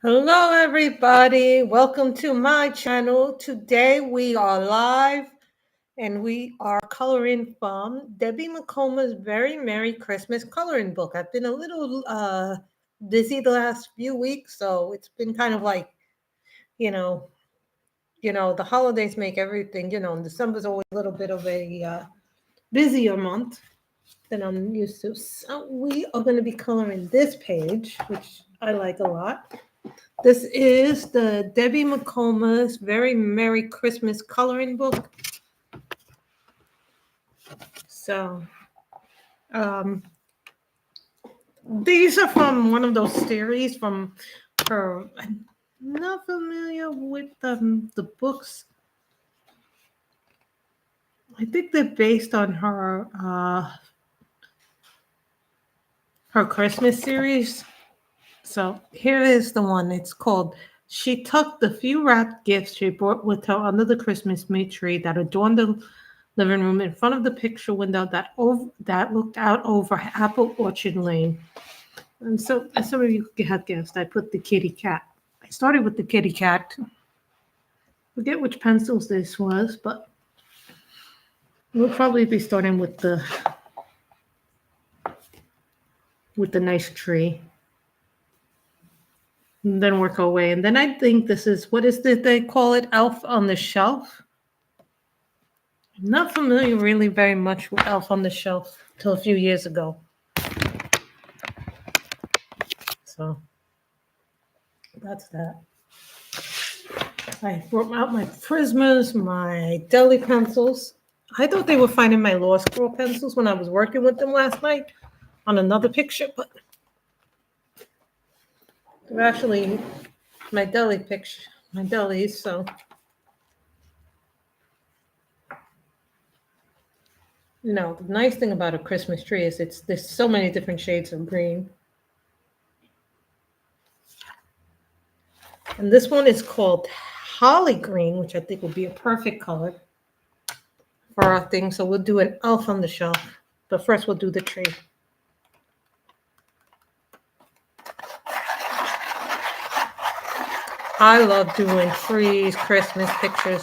Hello, everybody. Welcome to my channel. Today we are live and we are coloring from Debbie Macomber's Very Merry Christmas coloring book. I've been a little busy the last few weeks, so it's been kind of like, you know, the holidays make everything, and December's always a little bit of a busier month than I'm used to. So we are going to be coloring this page, which I like a lot. This is the Debbie Macomber's Very Merry Christmas coloring book. So, these are from one of those series from her. I'm not familiar with the books. I think they're based on her Christmas series. So here is the one. It's called She Tucked the Few Wrapped Gifts She Brought with Her Under the Christmas Tree that adorned the living room in front of the picture window that looked out over Apple Orchard Lane. And so, as some of you have guessed, I put the kitty cat. I started with the kitty cat. Forget which pencils this was, but we'll probably be starting with the nice tree. And then work our way. And then I think this is, what is it they call it? Elf on the Shelf. I'm not familiar really very much with Elf on the Shelf till a few years ago. So that's that. I brought out my Prismas, my deli pencils. I thought they were fine in my law school pencils when I was working with them last night on another picture, but they're actually my delis, so. The nice thing about a Christmas tree is there's so many different shades of green. And this one is called Holly Green, which I think will be a perfect color for our thing. So we'll do an Elf on the Shelf. But first we'll do the tree. I love doing freeze Christmas pictures.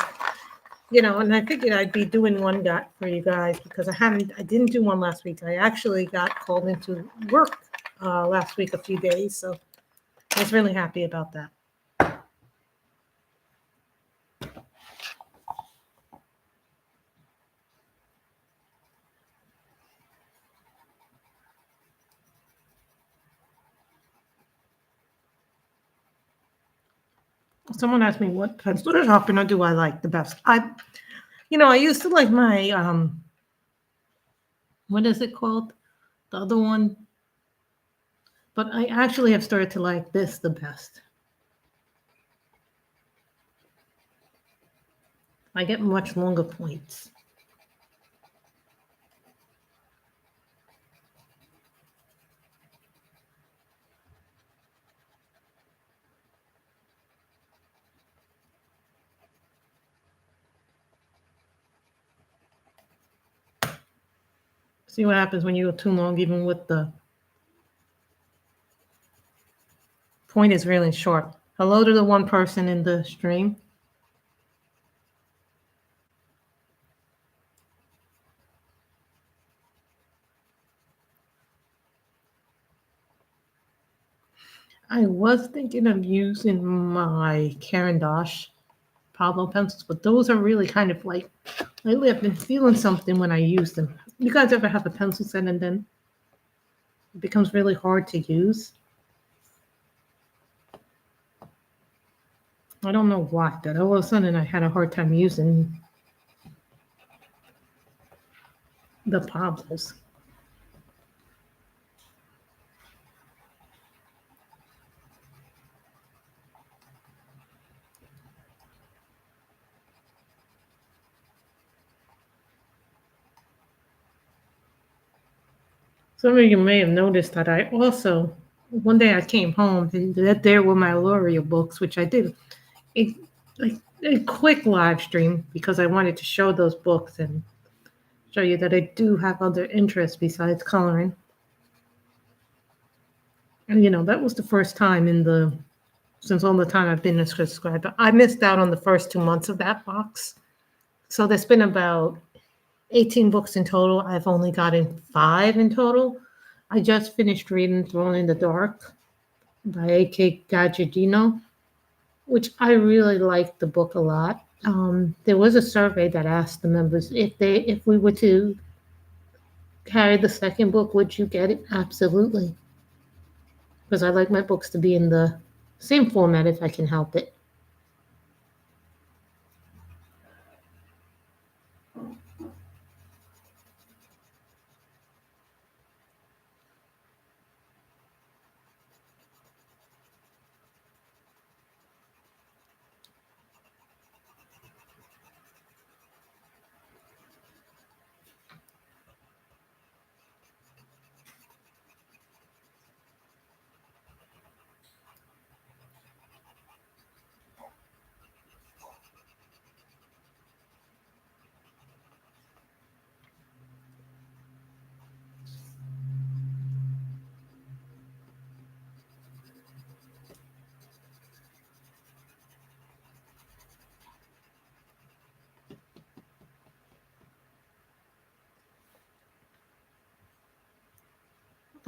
And I figured I'd be doing one for you guys because I didn't do one last week. I actually got called into work last week a few days. So I was really happy about that. Someone asked me what pencil sharpener do I like the best. I used to like my what is it called? The other one. But I actually have started to like this the best. I get much longer points. See what happens when you go too long, even with the point is really short. Hello to the one person in the stream. I was thinking of using my Caran d'Ache Pablo pencils, but those are really kind of like, lately I've been feeling something when I use them. You guys ever have a pencil set and then it becomes really hard to use? I don't know why, but all of a sudden I had a hard time using the Pablos. Some of you may have noticed that I also, one day I came home and there were my L'Oreal books, which I did a quick live stream because I wanted to show those books and show you that I do have other interests besides coloring. And that was the first time in the since all the time I've been a subscriber. I missed out on the first 2 months of that box. So there's been about 18 books in total. I've only gotten 5 in total. I just finished reading Thrown in the Dark by A.K. Gagliardino, which I really liked the book a lot. There was a survey that asked the members if we were to carry the second book, would you get it? Absolutely, because I like my books to be in the same format if I can help it.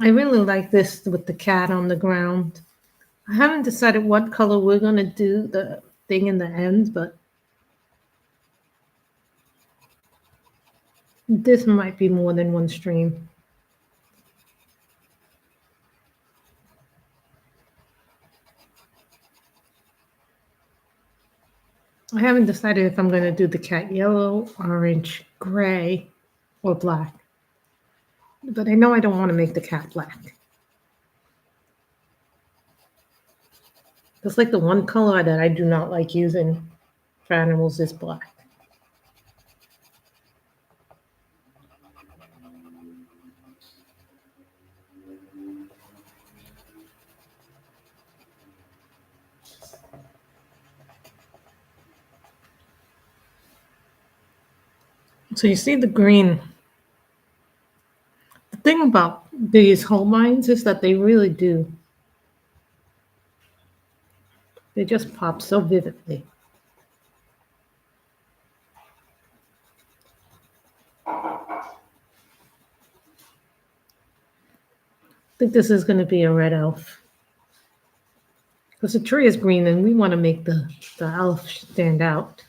I really like this with the cat on the ground. I haven't decided what color we're going to do the thing in the end, but this might be more than one stream. I haven't decided if I'm going to do the cat yellow, orange, gray, or black. But I know I don't want to make the cat black. It's like the one color that I do not like using for animals is black. So you see the green. The thing about these home lines is that they really do. They just pop so vividly. I think this is going to be a red elf. Because the tree is green and we want to make the elf stand out.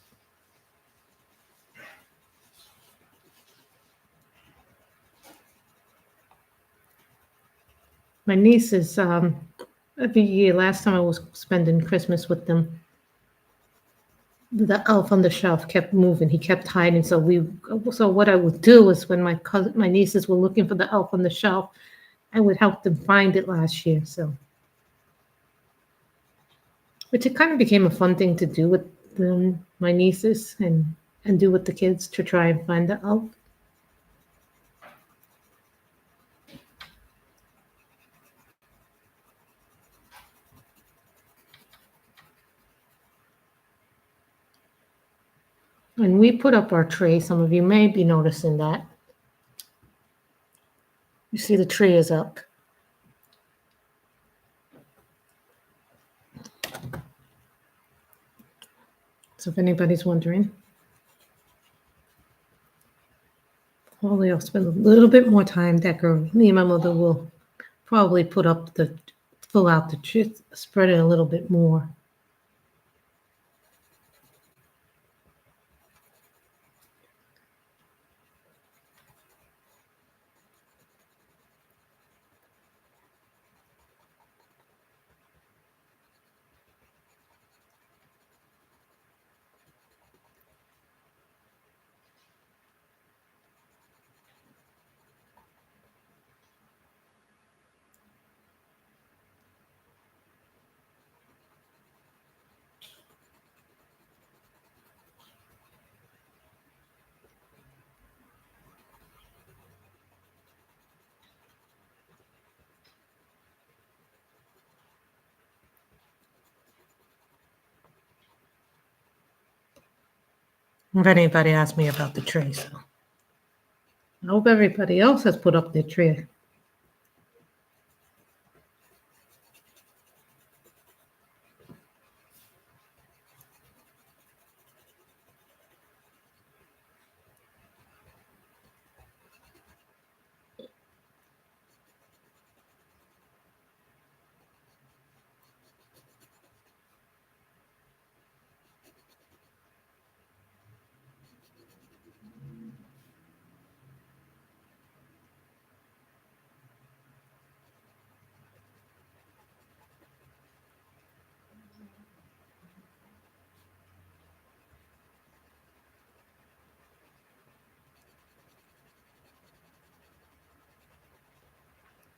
My nieces, every year, last time I was spending Christmas with them, the elf on the shelf kept moving. He kept hiding. So what I would do is when my nieces were looking for the elf on the shelf, I would help them find it last year. So, which it kind of became a fun thing to do with my nieces and do with the kids to try and find the elf. And we put up our tree. Some of you may be noticing that. You see the tree is up. So if anybody's wondering, hopefully I'll spend a little bit more time decorating. Me and my mother will probably fill out the tree, spread it a little bit more. If anybody asks me about the tree, so I hope everybody else has put up their tree.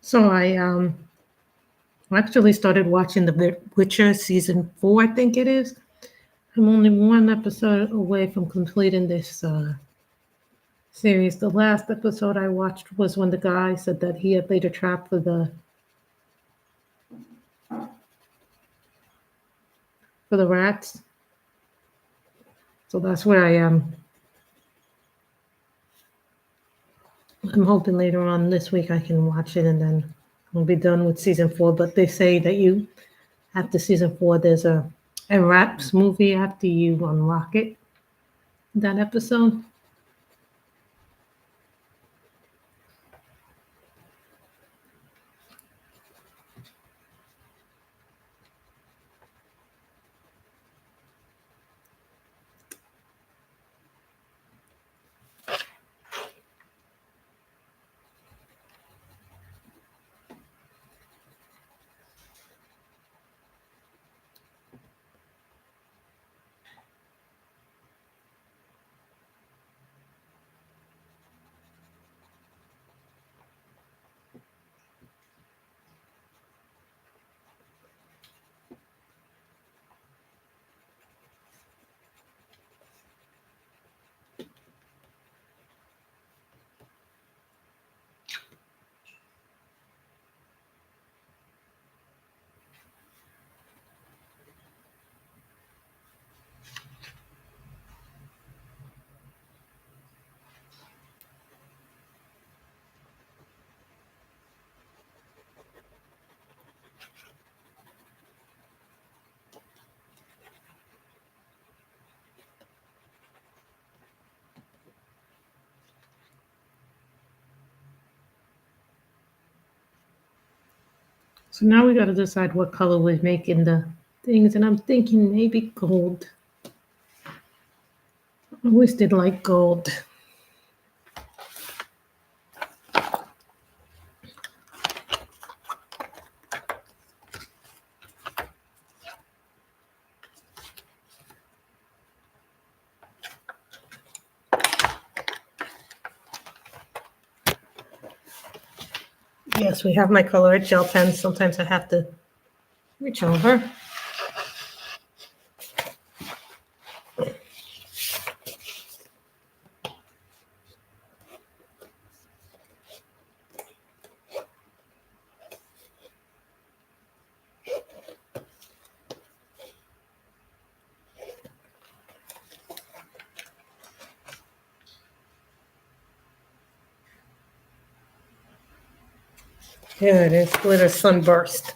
So I actually started watching The Witcher season 4, I think it is. I'm only one episode away from completing this series. The last episode I watched was when the guy said that he had laid a trap for the rats. So that's where I am. I'm hoping later on this week I can watch it and then I'll be done with season 4. But they say that you after season 4 there's a rats movie after you unlock it. That episode. So now we got to decide what color we make in the things, and I'm thinking maybe gold. I always did like gold. Yes, we have my colored gel pens. Sometimes I have to reach over. Here it is, glitter sunburst.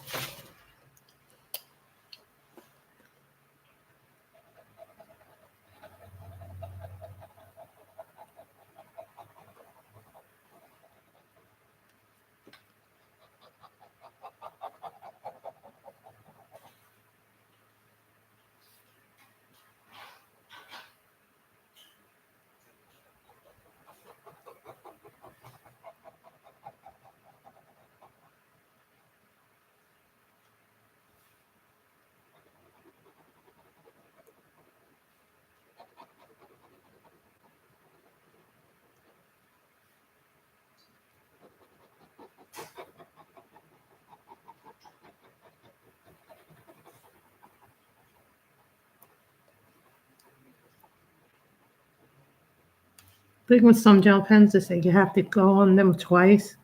I think with some gel pens, they say you have to go on them twice.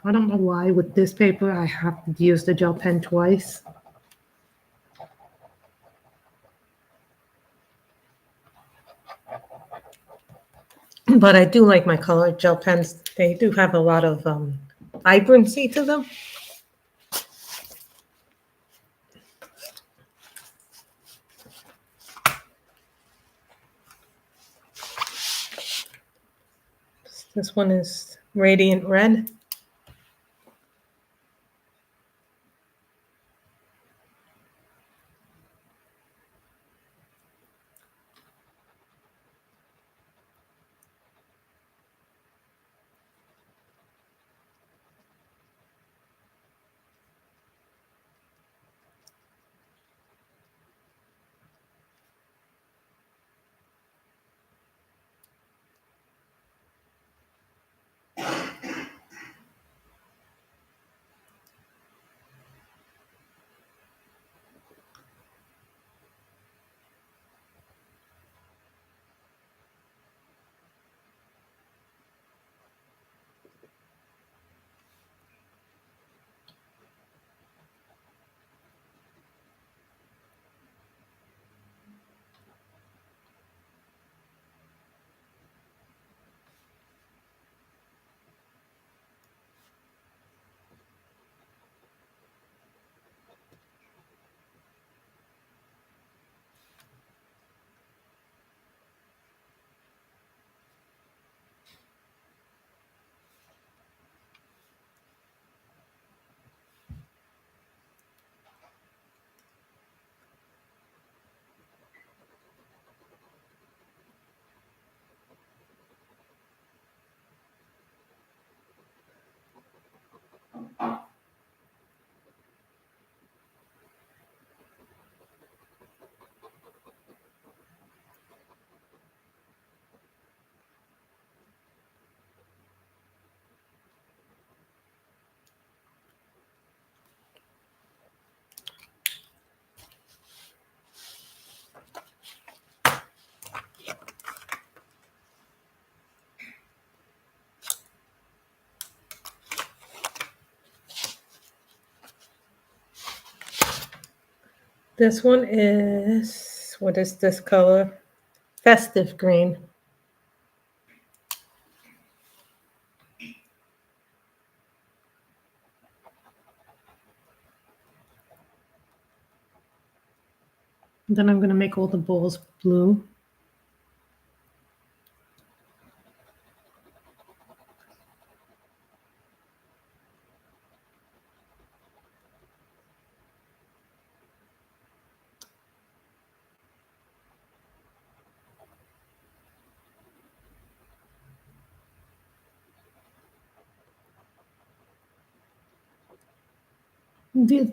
I don't know why with this paper I have to use the gel pen twice. But I do like my colored gel pens. They do have a lot of vibrancy to them. This one is radiant red. This one is, what is this color? Festive green. Then I'm going to make all the balls blue.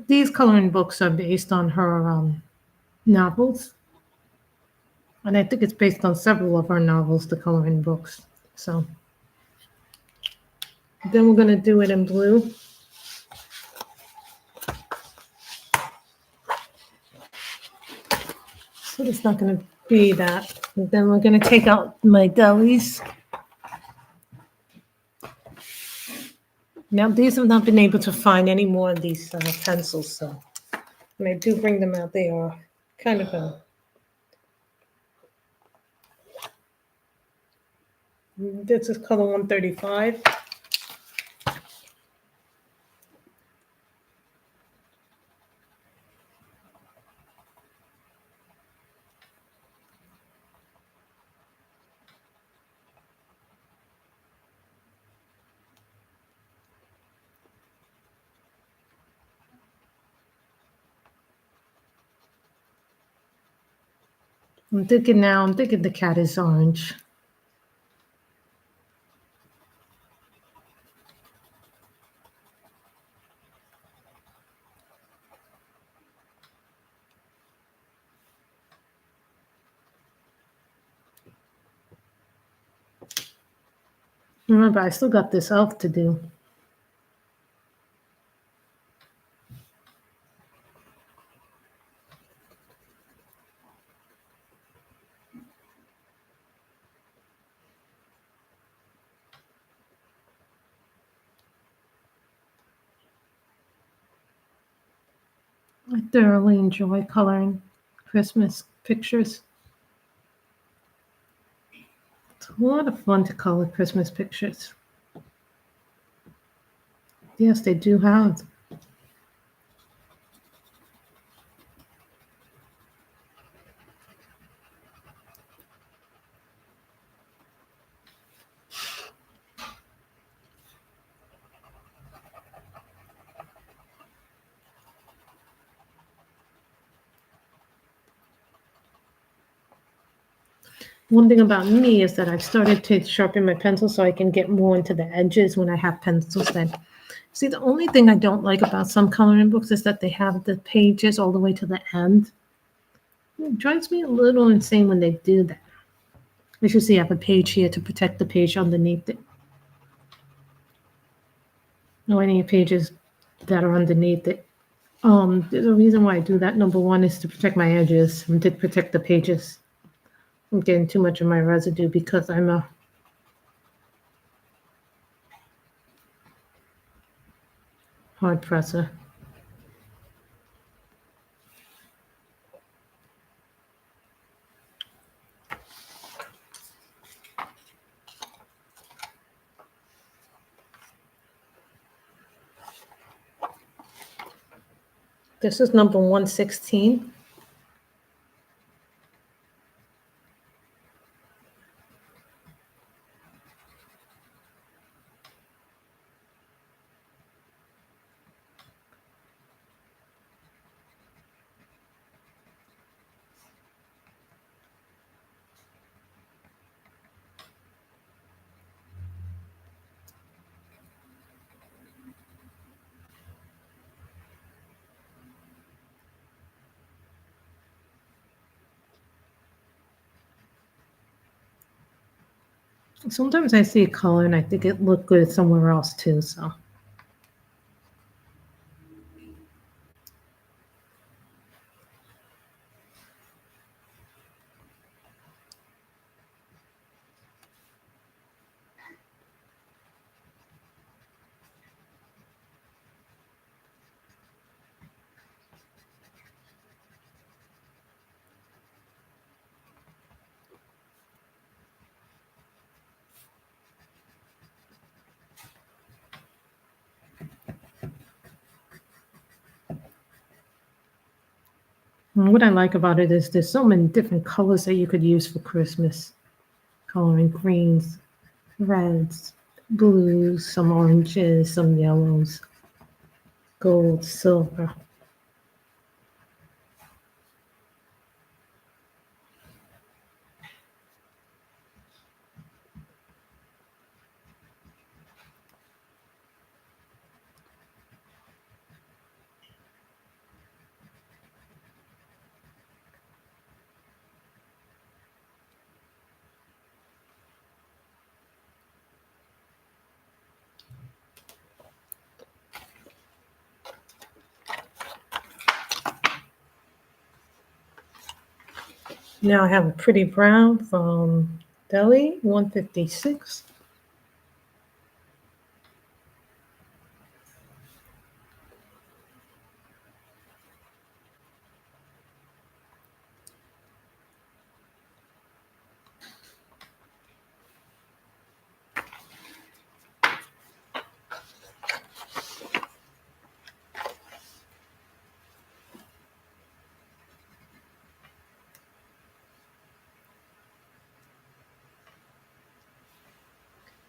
These coloring books are based on her novels. And I think it's based on several of her novels, the coloring books. So then we're going to do it in blue. So it's not going to be that. And then we're going to take out my delis. Now, these have not been able to find any more of these pencils. So when I do bring them out, they are kind of a... This is color 135. I'm thinking the cat is orange. Remember, I still got this elf to do. I thoroughly enjoy coloring Christmas pictures. It's a lot of fun to color Christmas pictures. Yes, they do have. One thing about me is that I've started to sharpen my pencil so I can get more into the edges when I have pencils then. See, the only thing I don't like about some coloring books is that they have the pages all the way to the end. It drives me a little insane when they do that. As you see, I have a page here to protect the page underneath it. No, any pages that are underneath it. The reason why I do that, number one, is to protect my edges and to protect the pages. I'm getting too much of my residue because I'm a hard presser. This is number 116. Sometimes I see a color and I think it looked good somewhere else too, so. And what I like about it is there's so many different colors that you could use for Christmas. Coloring greens, reds, blues, some oranges, some yellows, gold, silver. Now I have a pretty brown from Deli, 156.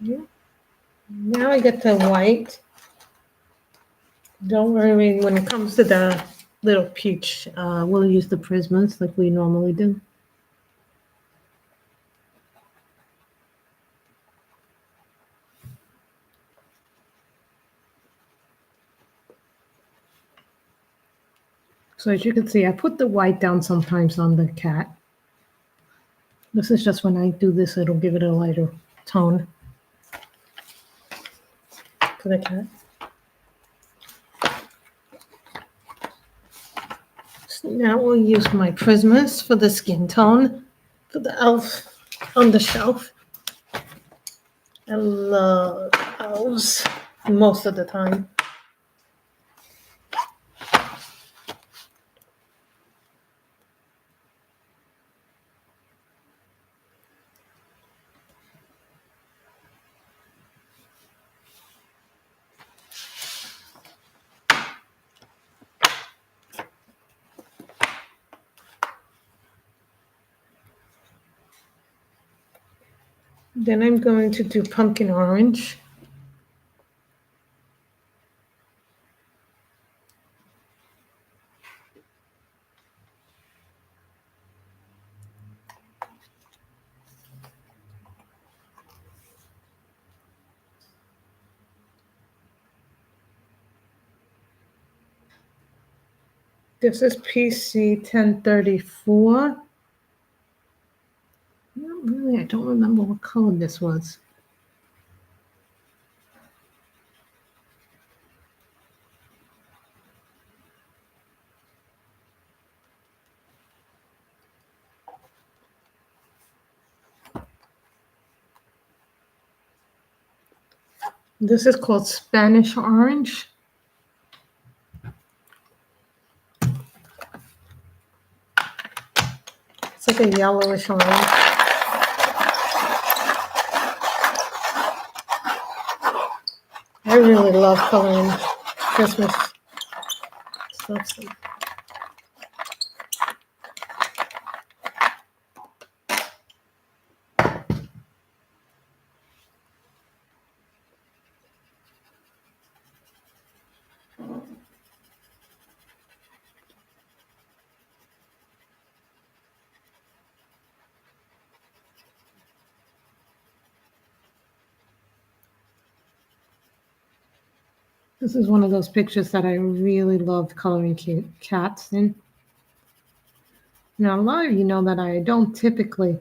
Yeah. Now I get the white. Don't worry, when it comes to the little peach, we'll use the prismas like we normally do. So as you can see, I put the white down sometimes on the cat. This is just when I do this, it'll give it a lighter tone for the cat. So now we'll use my prismas for the skin tone for the elf on the shelf. I love elves most of the time. Then I'm going to do pumpkin orange. This is PC 1034. Really, I don't remember what color this was. This is called Spanish orange. It's like a yellowish orange. I really love coloring Christmas stuff. This is one of those pictures that I really loved coloring cats in. Now, a lot of you know that I don't typically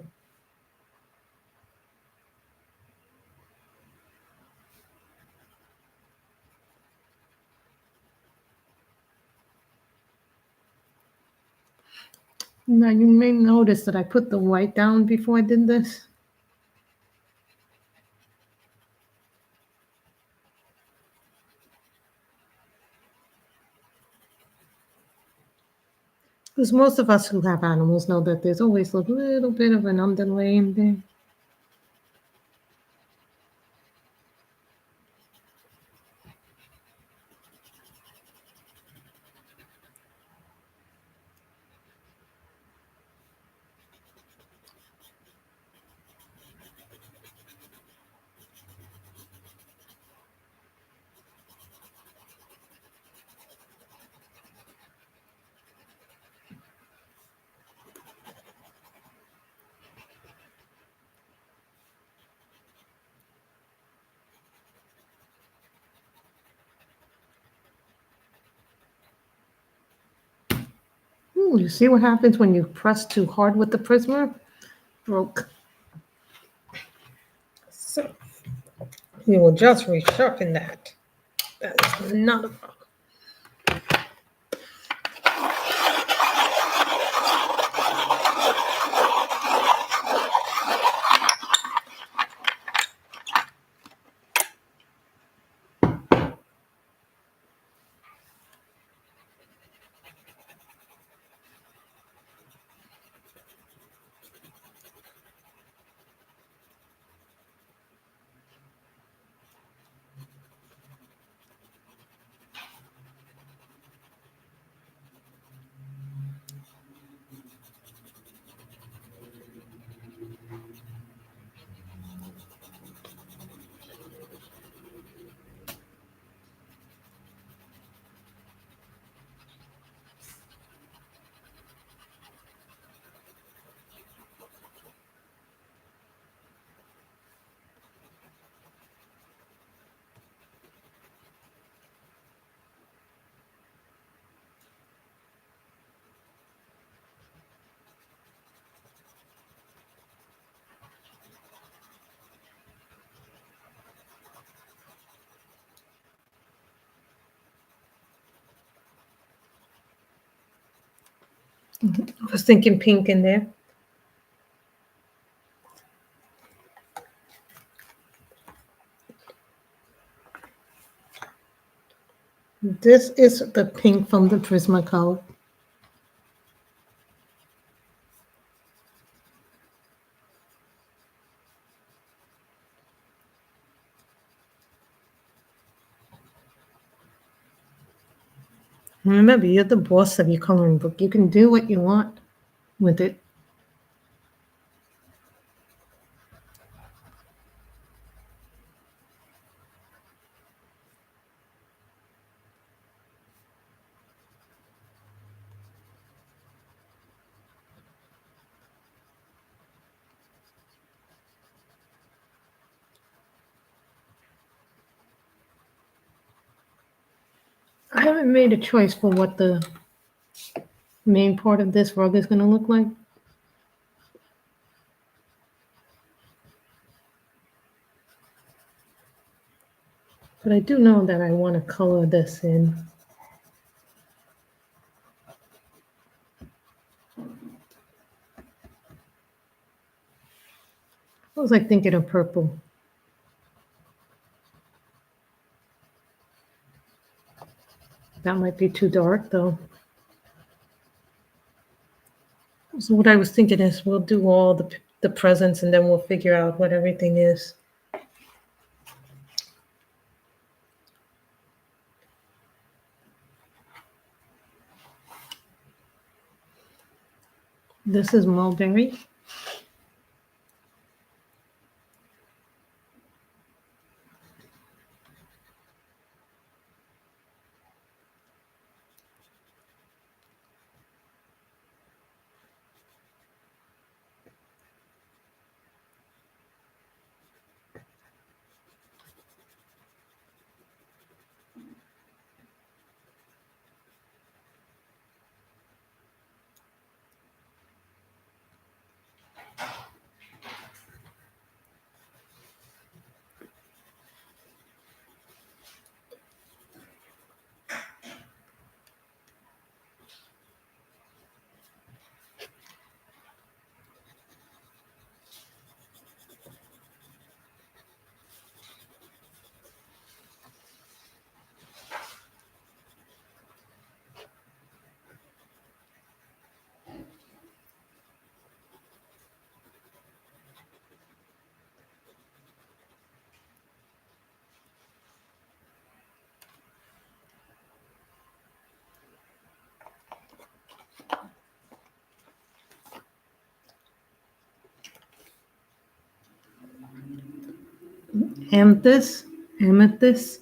Now, you may notice that I put the white down before I did this. Because most of us who have animals know that there's always a little bit of an underlay in there. Ooh, you see what happens when you press too hard with the Prisma? Broke. So we will just resharpen that. That is not a problem. I was thinking pink in there. This is the pink from the Prismacolor. Remember, you're the boss of your coloring book. You can do what you want with it. I haven't made a choice for what the main part of this rug is going to look like. But I do know that I want to color this in. I was like thinking of purple. That might be too dark though. So what I was thinking is we'll do all the presents and then we'll figure out what everything is. This is mulberry. Amethyst. Amethyst.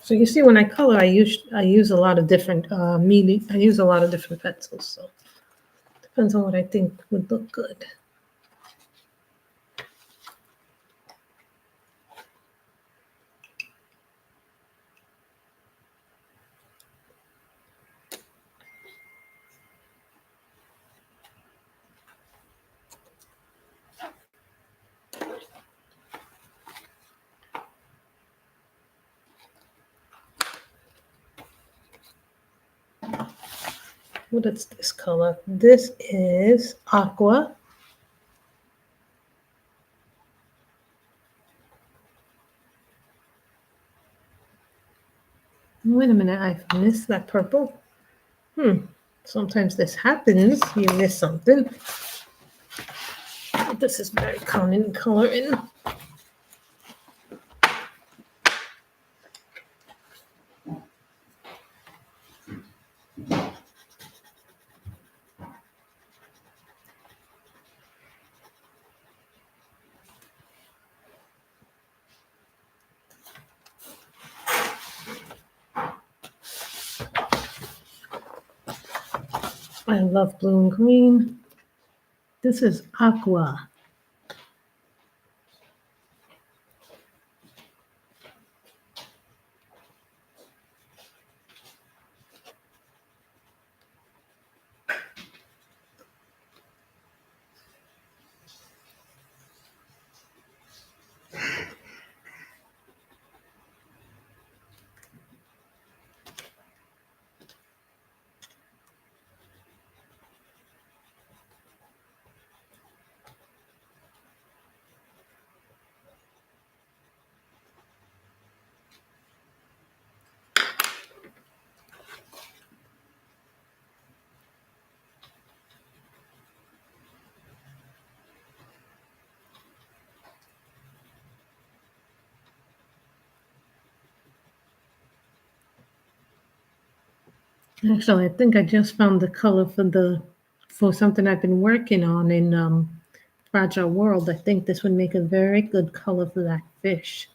So you see, when I color, I use a lot of different I use a lot of different pencils. So depends on what I think would look good. What is this color? This is aqua. Wait a minute, I missed that purple. Sometimes this happens. You miss something. This is very common coloring. I love blue and green. This is aqua. Actually, I think I just found the color for something I've been working on in Fragile World. I think this would make a very good color for that fish.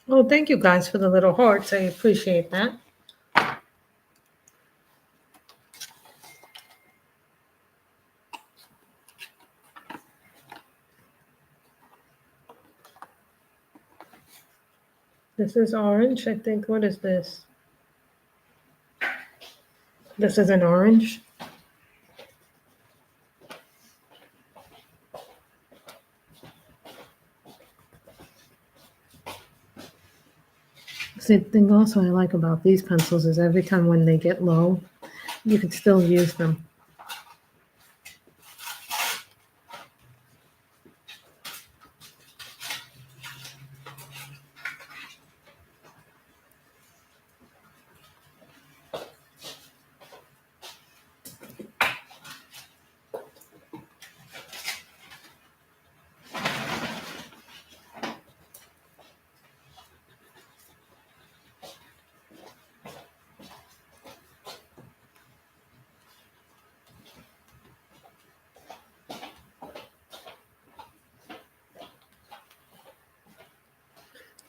Oh, thank you guys for the little hearts. I appreciate that. This is orange, I think. What is this? This is an orange. The thing also I like about these pencils is every time when they get low, you can still use them.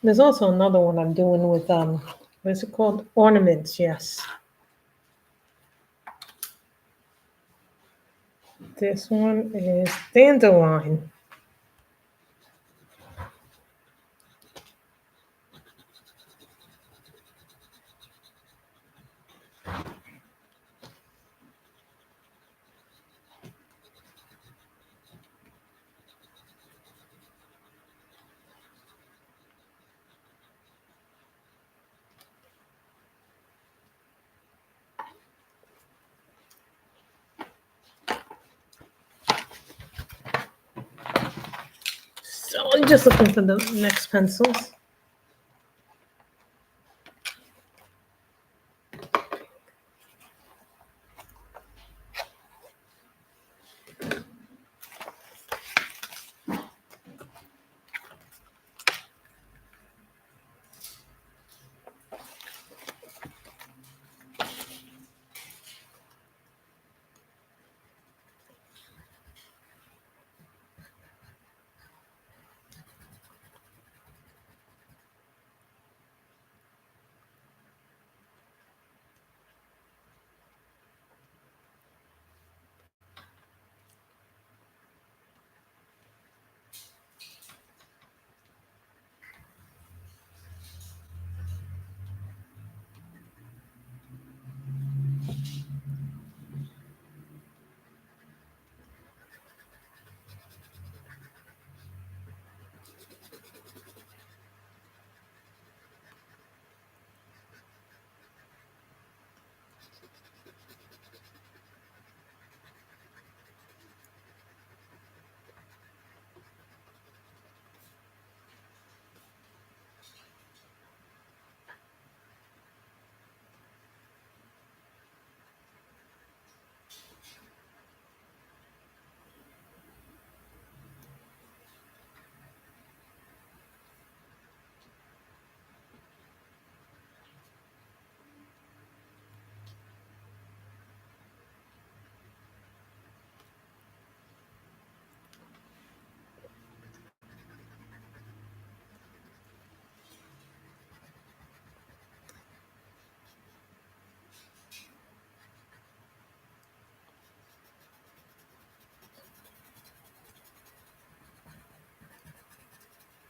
There's also another one I'm doing with what's it called? Ornaments, yes. This one is dandelion. So I'm just looking for the next pencils.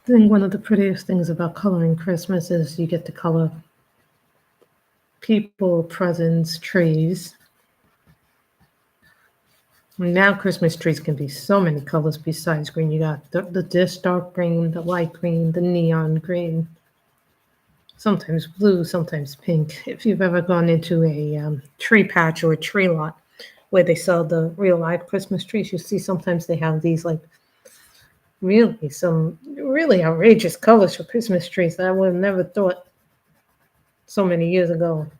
I think one of the prettiest things about coloring Christmas is you get to color people, presents, trees. Now Christmas trees can be so many colors besides green. You got this dark green, the light green, the neon green, sometimes blue, sometimes pink. If you've ever gone into a tree patch or a tree lot where they sell the real live Christmas trees, you see sometimes they have these like some really outrageous colors for Christmas trees that I would have never thought so many years ago.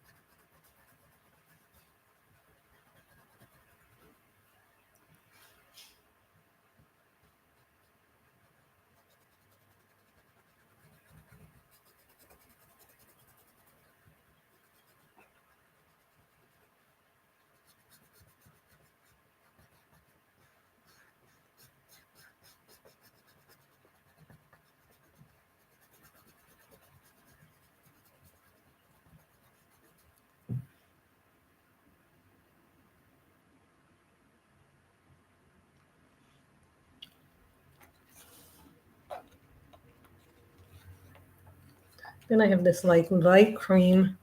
Then I have this like light cream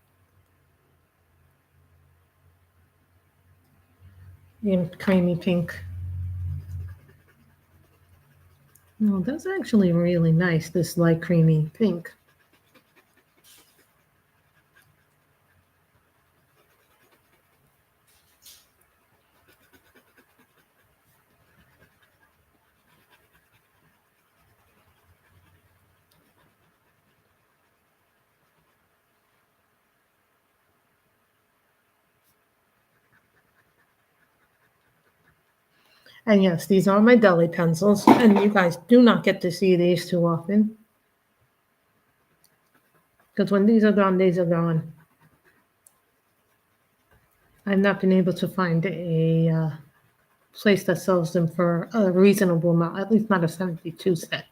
and creamy pink. No, that's actually really nice, this light creamy pink. And yes, these are my deli pencils, and you guys do not get to see these too often. Because when these are gone, these are gone. I've not been able to find a place that sells them for a reasonable amount, at least not a 72 set.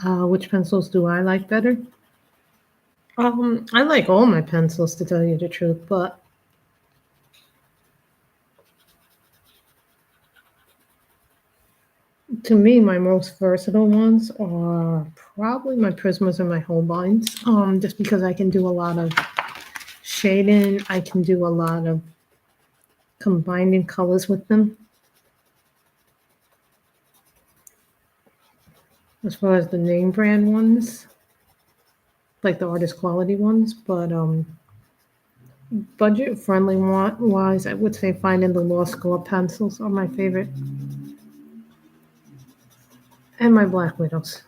Which pencils do I like better? I like all my pencils, to tell you the truth, but to me, my most versatile ones are probably my Prismas and my Holbeins. Just because I can do a lot of shading, I can do a lot of combining colors with them. As far as the name brand ones, like the artist quality ones, but budget friendly wise, I would say finding the Law School pencils are my favorite, and my Black Widows.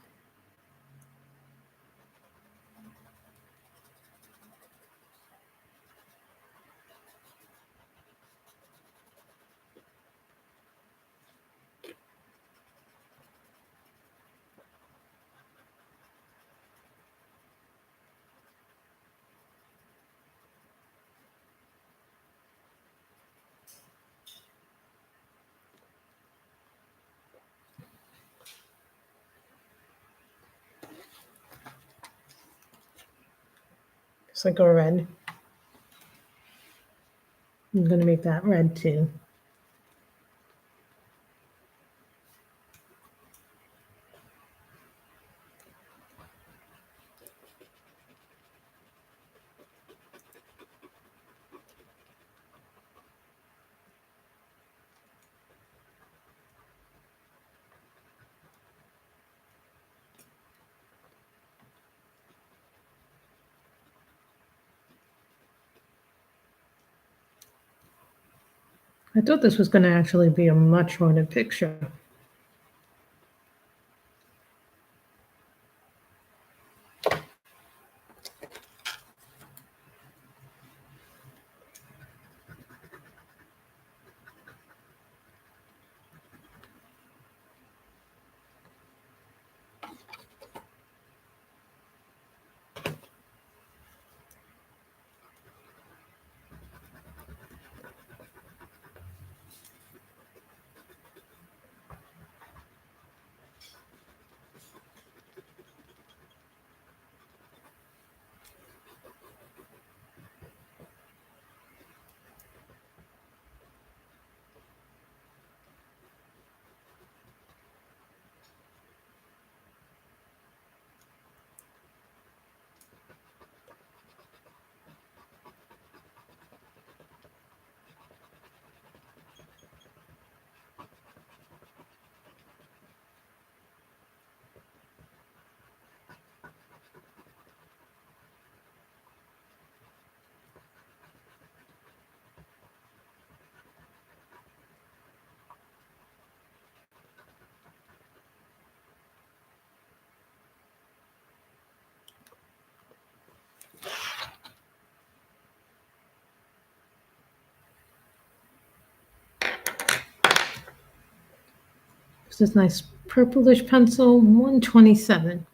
It's like a red. I'm gonna make that red too. I thought this was gonna actually be a much harder picture. It's this nice purplish pencil, 127.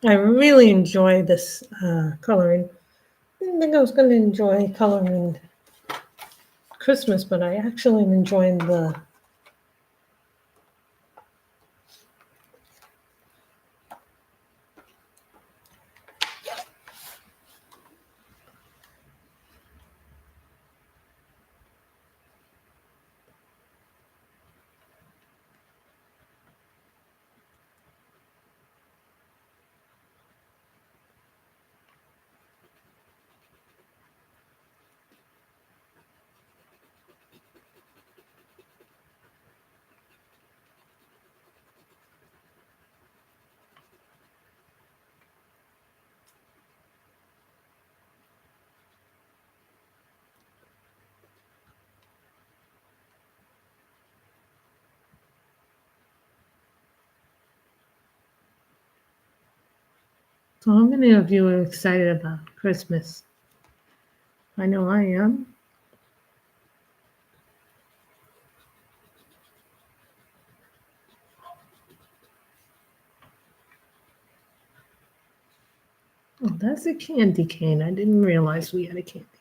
I really enjoy this coloring. I didn't think I was going to enjoy coloring Christmas, but I actually am enjoying the So how many of you are excited about Christmas? I know I am. Oh, that's a candy cane. I didn't realize we had a candy cane.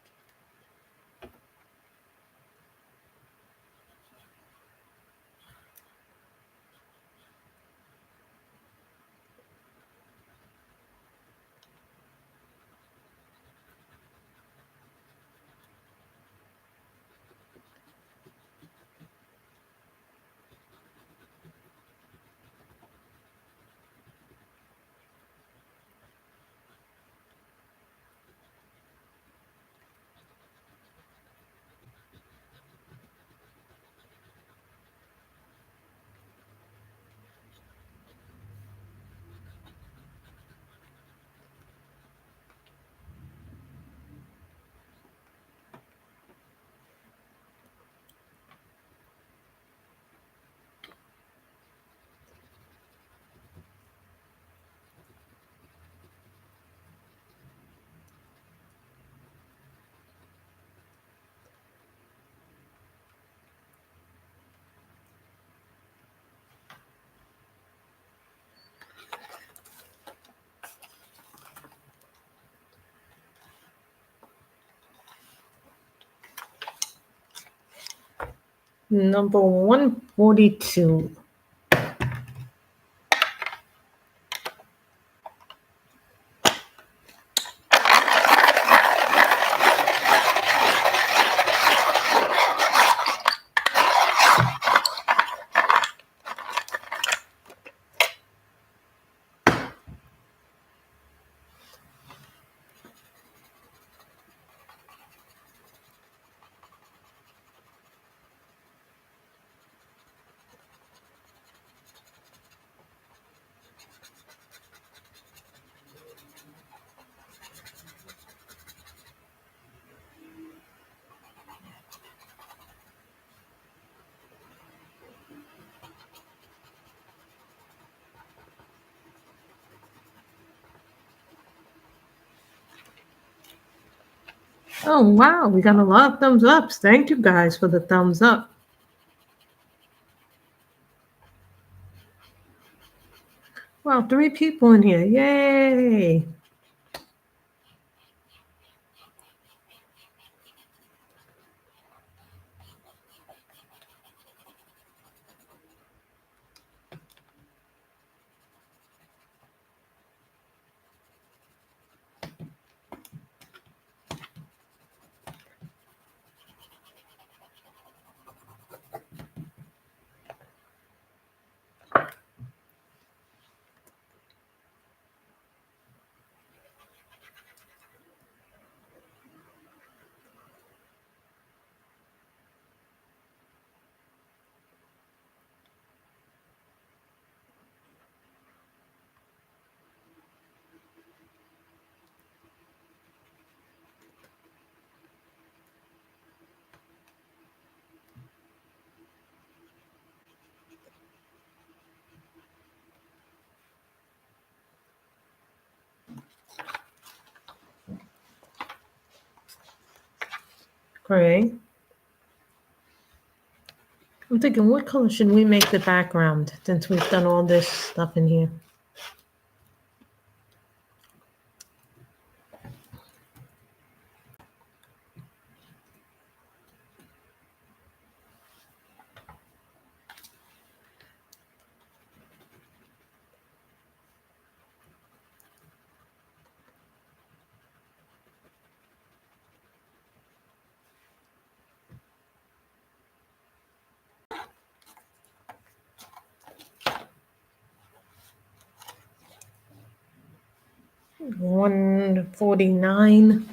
Number 142. Oh, wow. We got a lot of thumbs ups. Thank you guys for the thumbs up. Wow, 3 people in here. Yay. Great. I'm thinking, what color should we make the background since we've done all this stuff in here? 149.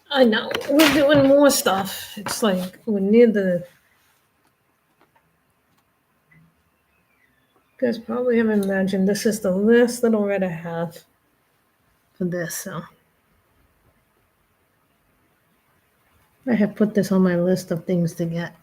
I know. We're doing more stuff. It's like we're near the. You guys probably haven't imagined this is the last little red I have for this. So I have put this on my list of things to get.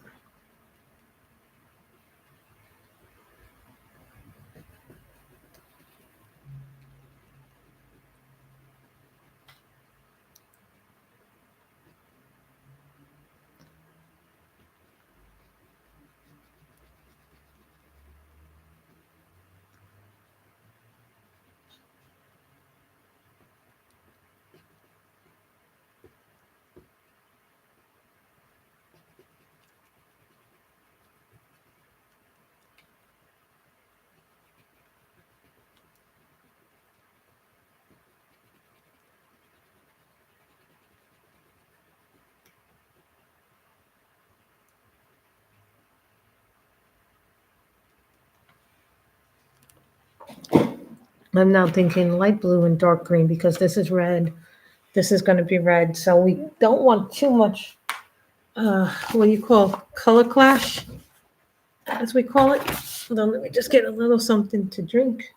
I'm now thinking light blue and dark green because this is red. This is going to be red. So we don't want too much, what do you call color clash, as we call it. Hold on, let me just get a little something to drink.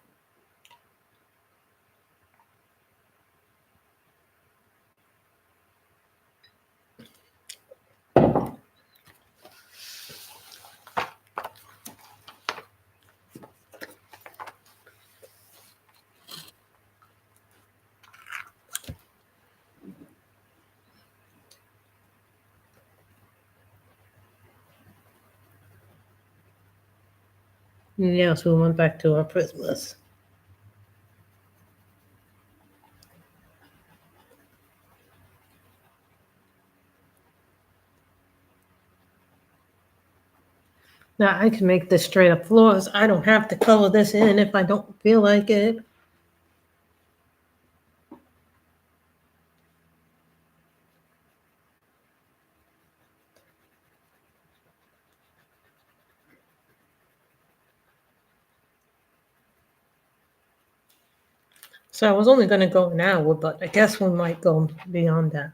Yes, we went back to our Christmas. Now I can make this straight up floors. I don't have to color this in if I don't feel like it. So I was only going to go an hour, but I guess we might go beyond that.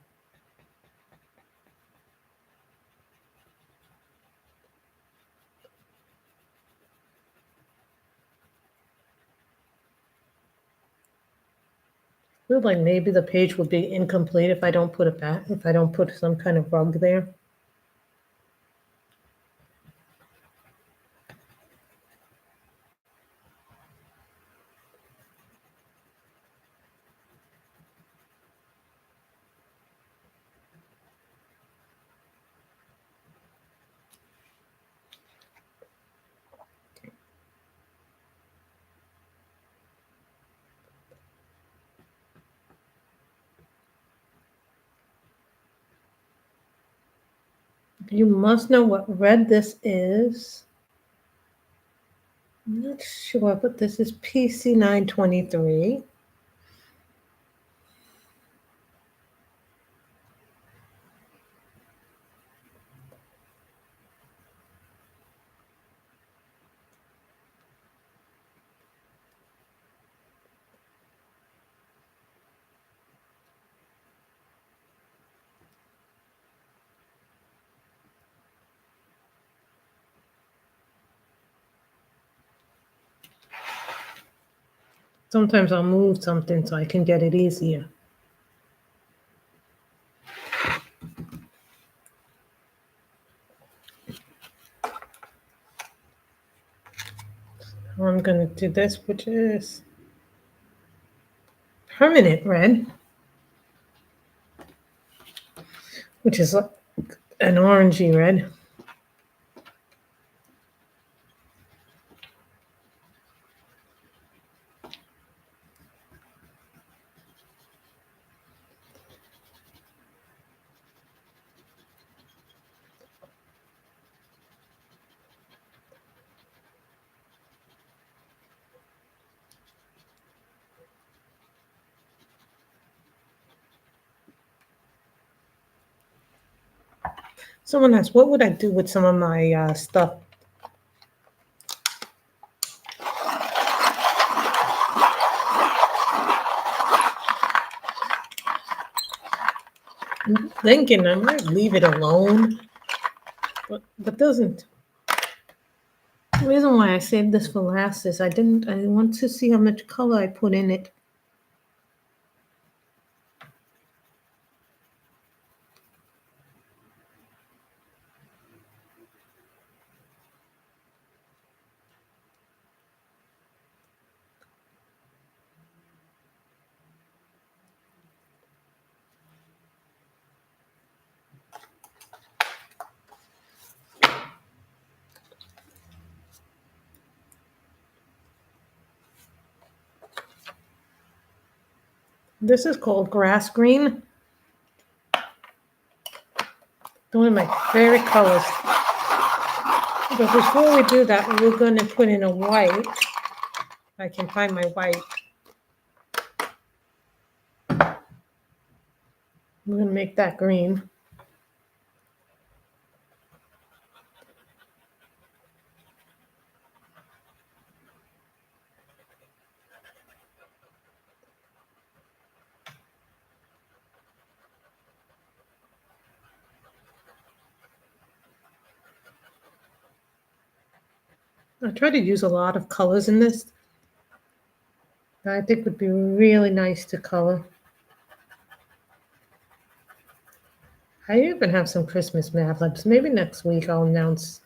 I feel like maybe the page would be incomplete if I don't put it back, if I don't put some kind of rug there. You must know what red this is. I'm not sure, but this is PC 923. Sometimes I'll move something so I can get it easier. I'm going to do this, which is permanent red, which is like an orangey red. Someone asked, what would I do with some of my stuff? I'm thinking I might leave it alone, but doesn't. The reason why I saved this for last is I want to see how much color I put in it. This is called grass green. One of my favorite colors. But before we do that, we're going to put in a white. If I can find my white. We're going to make that green. I try to use a lot of colors in this. I think would be really nice to color. I even have some Christmas Mad Libs. Maybe next week I'll announce.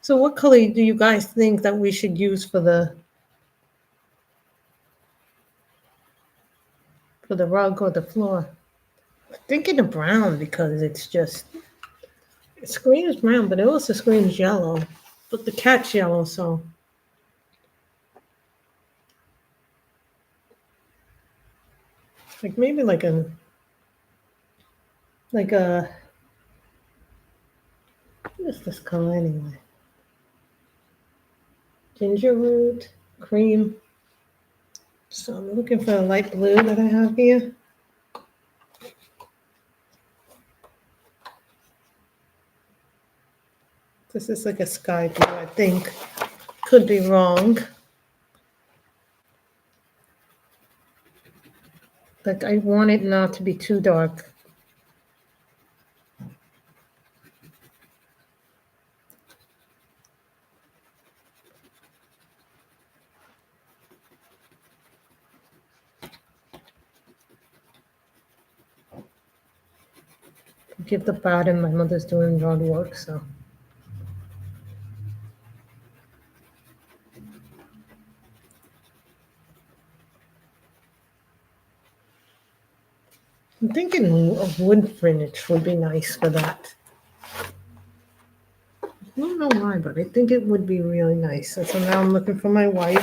So what color do you guys think that we should use for the rug or the floor? I'm thinking of brown because it screams brown, but it also screams yellow. But the cat's yellow, so like maybe like a what is this color anyway? Ginger root, cream. So I'm looking for a light blue that I have here. This is like a sky blue, I think. Could be wrong. But I want it not to be too dark. Give the bottom, my mother's doing yard work, so. I'm thinking a wood finish would be nice for that. I don't know why, but I think it would be really nice. And so now I'm looking for my white.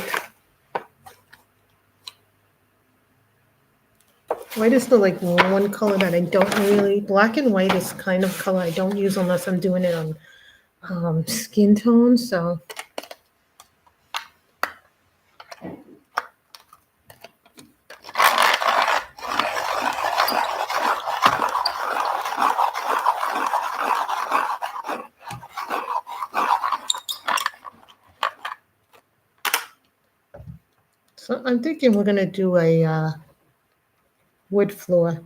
White is the like one color that I don't really. Black and white is kind of color I don't use unless I'm doing it on skin tone. So I'm thinking we're gonna do a wood floor.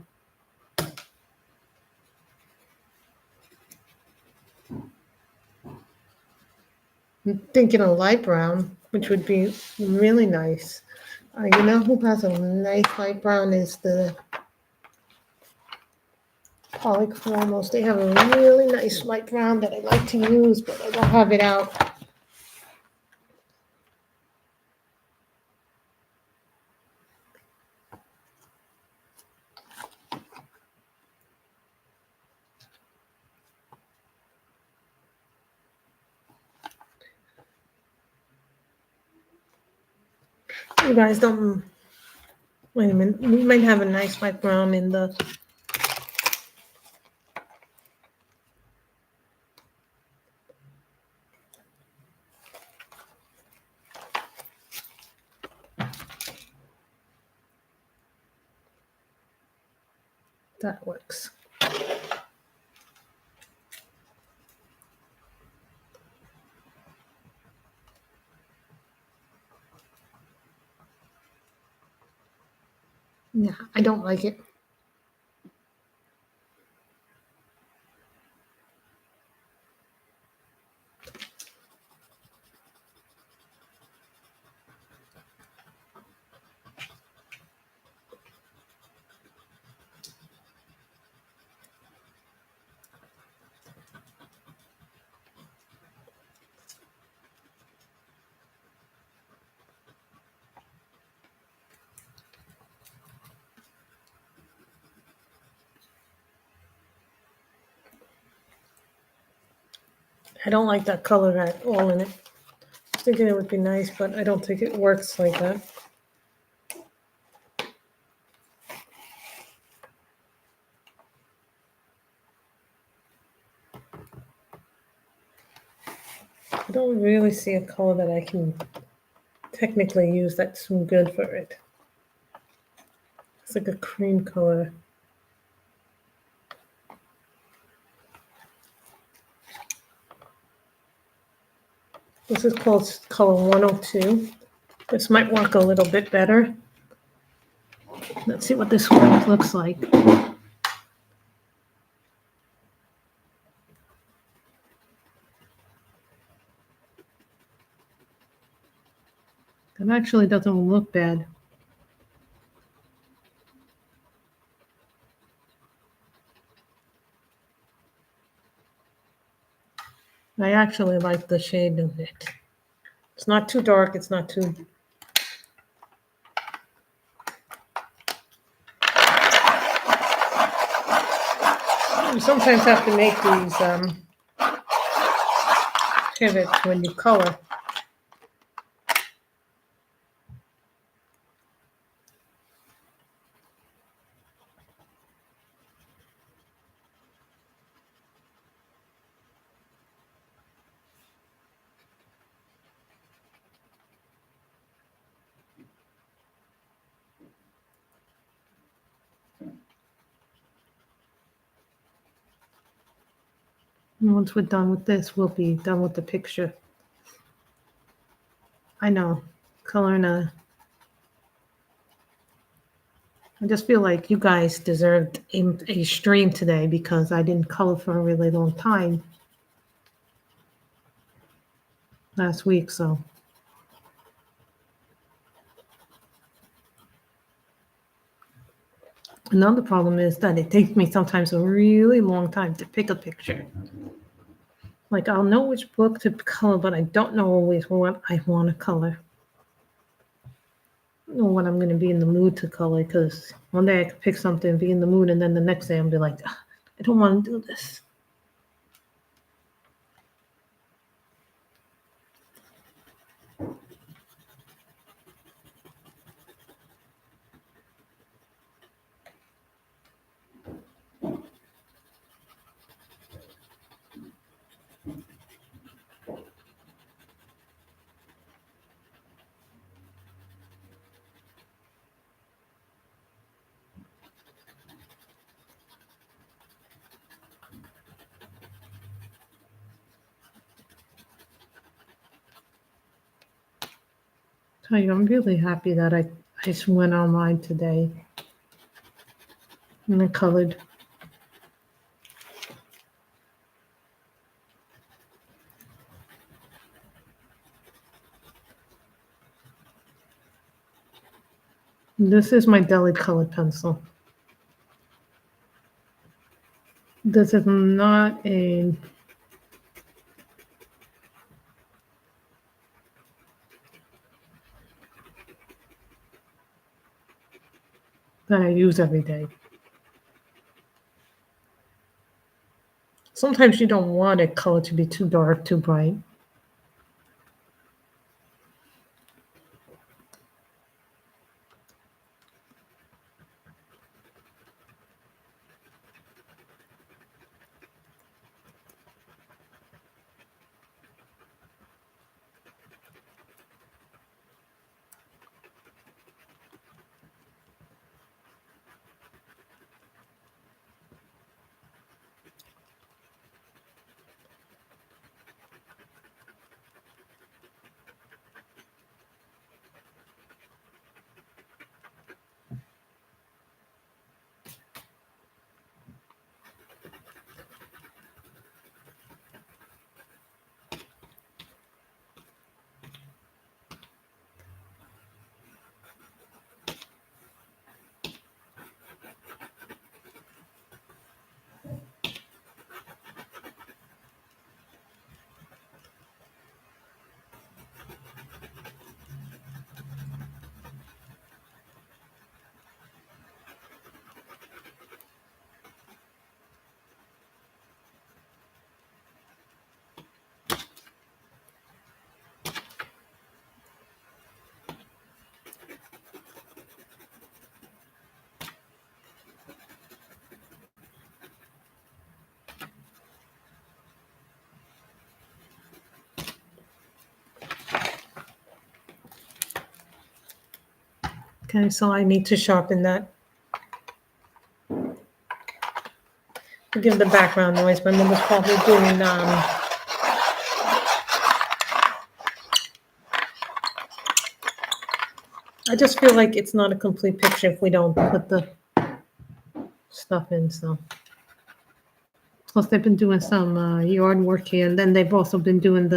I'm thinking a light brown, which would be really nice. You know who has a nice light brown is the Polychromos. They have a really nice light brown that I like to use, but I don't have it out. You guys don't. Wait a minute. We might have a nice light brown in the. That works. Yeah, I don't like it. I don't like that color at all in it. I was thinking it would be nice, but I don't think it works like that. I don't really see a color that I can technically use that's good for it. It's like a cream color. This is called color 102. This might work a little bit better. Let's see what this one looks like. It actually doesn't look bad. I actually like the shade of it. It's not too dark, it's not too... You sometimes have to make these pivots when you color. And once we're done with this, we'll be done with the picture. I know, coloring I just feel like you guys deserved a stream today because I didn't color for a really long time last week, so. Another problem is that it takes me sometimes a really long time to pick a picture. Like I'll know which book to color, but I don't know always what I want to color. I don't know what I'm going to be in the mood to color, because one day I could pick something, be in the mood, and then the next day I'll be like, I don't want to do this. Tell you, I'm really happy that I just went online today and I colored. This is my Deli colored pencil. This is not a that I use every day. Sometimes you don't want a color to be too dark, too bright. Okay, so I need to sharpen that. Forgive the background noise. My mother's probably doing I just feel like it's not a complete picture if we don't put the stuff in, so. Plus they've been doing some yard work here, and then they've also been doing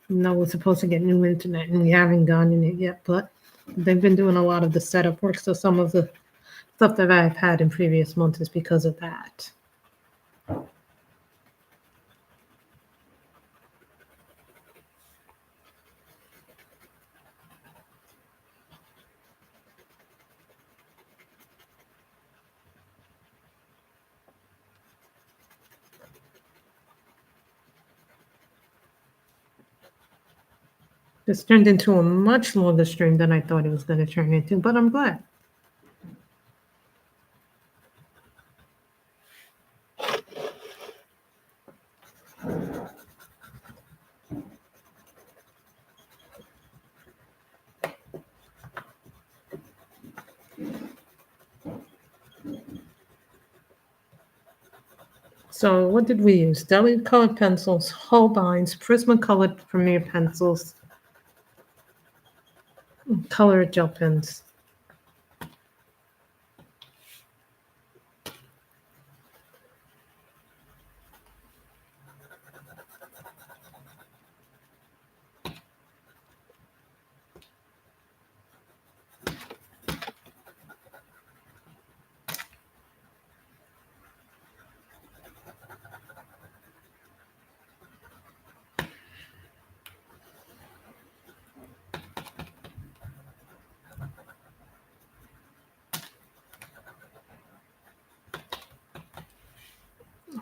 we're supposed to get new internet and we haven't gotten it yet, but they've been doing a lot of the setup work, so some of the stuff that I've had in previous months is because of that. This turned into a much longer stream than I thought it was going to turn into, but I'm glad. So what did we use? Deli colored pencils, Holbein's, Prismacolor Premier pencils, color gel pens.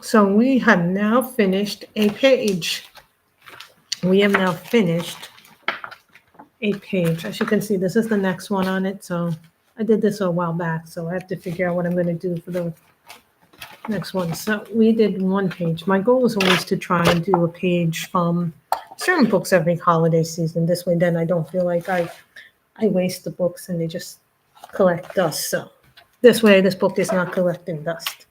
So we have now finished a page. We have now finished a page. As you can see, this is the next one on it. So I did this a while back, so I have to figure out what I'm going to do for the next one. So we did one page. My goal is always to try and do a page from certain books every holiday season. This way, then I don't feel like I waste the books and they just collect dust. So this way, this book is not collecting dust.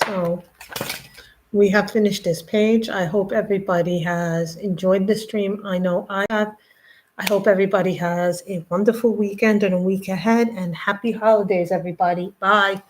So we have finished this page. I hope everybody has enjoyed the stream. I know I have. I hope everybody has a wonderful weekend and a week ahead, and happy holidays, everybody. Bye.